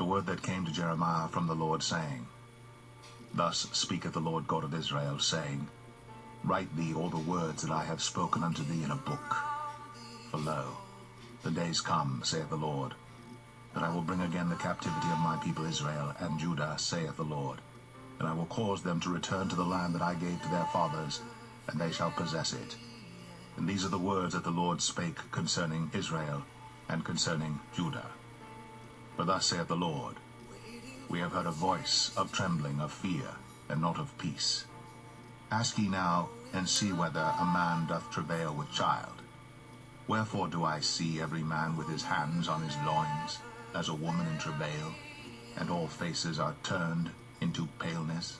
word that came to Jeremiah from the Lord, saying, Thus speaketh the Lord God of Israel, saying, Write thee all the words that I have spoken unto thee in a book. For lo, the days come, saith the Lord, that I will bring again the captivity of my people Israel and Judah, saith the Lord, and I will cause them to return to the land that I gave to their fathers, and they shall possess it. And these are the words that the Lord spake concerning Israel and concerning Judah. For thus saith the Lord, We have heard a voice of trembling, of fear, and not of peace. Ask ye now, and see whether a man doth travail with child. Wherefore do I see every man with his hands on his loins, as a woman in travail, and all faces are turned into paleness?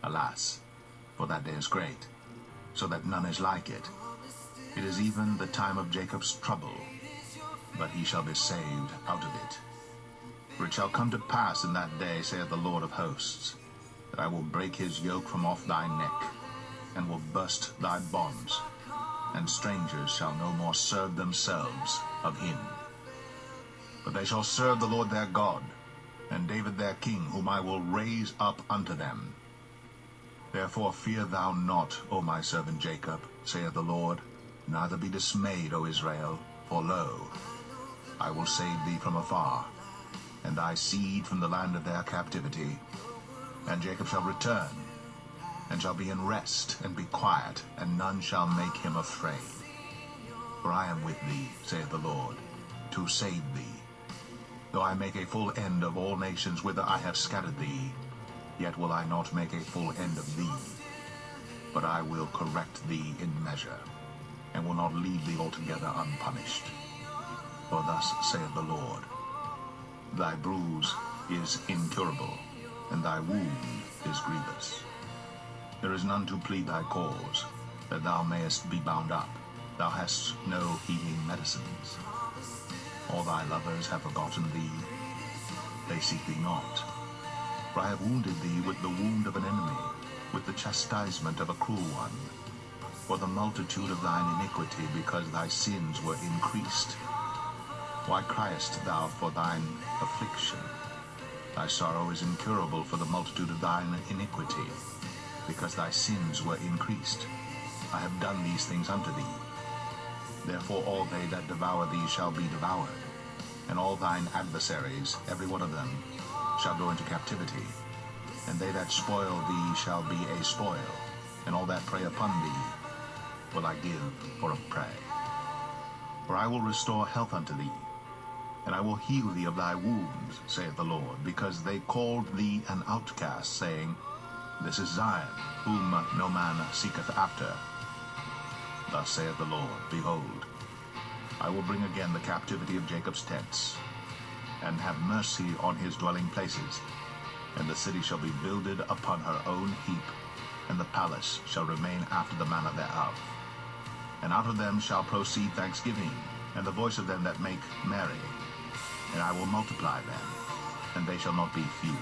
Alas, for that day is great, so that none is like it. It is even the time of Jacob's trouble, but he shall be saved out of it. For it shall come to pass in that day, saith the Lord of hosts, that I will break his yoke from off thy neck, and will burst thy bonds, and strangers shall no more serve themselves of him. But they shall serve the Lord their God, and David their king, whom I will raise up unto them. Therefore fear thou not, O my servant Jacob, saith the Lord, neither be dismayed, O Israel, for lo, I will save thee from afar, and thy seed from the land of their captivity. And Jacob shall return, and shall be in rest, and be quiet, and none shall make him afraid. For I am with thee, saith the Lord, to save thee. Though I make a full end of all nations whither I have scattered thee, yet will I not make a full end of thee, but I will correct thee in measure, and will not leave thee altogether unpunished. For thus saith the Lord, Thy bruise is incurable, and thy wound is grievous. There is none to plead thy cause, that thou mayest be bound up. Thou hast no healing medicines. All thy lovers have forgotten thee. They seek thee not. For I have wounded thee with the wound of an enemy, with the chastisement of a cruel one, for the multitude of thine iniquity, because thy sins were increased. Why criest thou for thine affliction? Thy sorrow is incurable for the multitude of thine iniquity, because thy sins were increased. I have done these things unto thee. Therefore all they that devour thee shall be devoured, and all thine adversaries, every one of them, shall go into captivity. And they that spoil thee shall be a spoil, and all that prey upon thee will I give for a prey. For I will restore health unto thee, and I will heal thee of thy wounds, saith the Lord, because they called thee an outcast, saying, This is Zion, whom no man seeketh after. Thus saith the Lord, Behold, I will bring again the captivity of Jacob's tents, and have mercy on his dwelling places, and the city shall be builded upon her own heap, and the palace shall remain after the manner thereof. And out of them shall proceed thanksgiving, and the voice of them that make merry. And I will multiply them, and they shall not be few.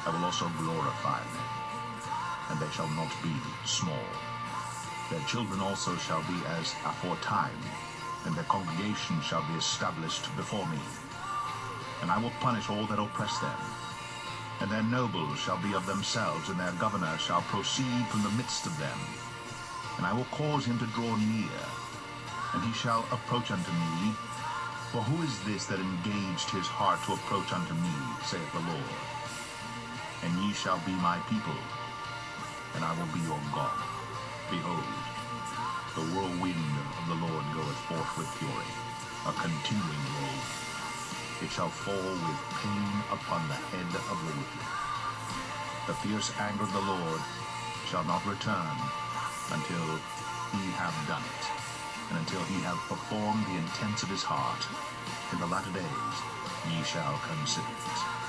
I will also glorify them, and they shall not be small. Their children also shall be as aforetime, and their congregation shall be established before me. And I will punish all that oppress them, and their nobles shall be of themselves, and their governor shall proceed from the midst of them. And I will cause him to draw near, and he shall approach unto me. For who is this that engaged his heart to approach unto me, saith the Lord? And ye shall be my people, and I will be your God. Behold, the whirlwind of the Lord goeth forth with fury, a continuing roll. It shall fall with pain upon the head of the wicked. The fierce anger of the Lord shall not return until he have done it, and until he have performed the intents of his heart. In the latter days ye shall consider it.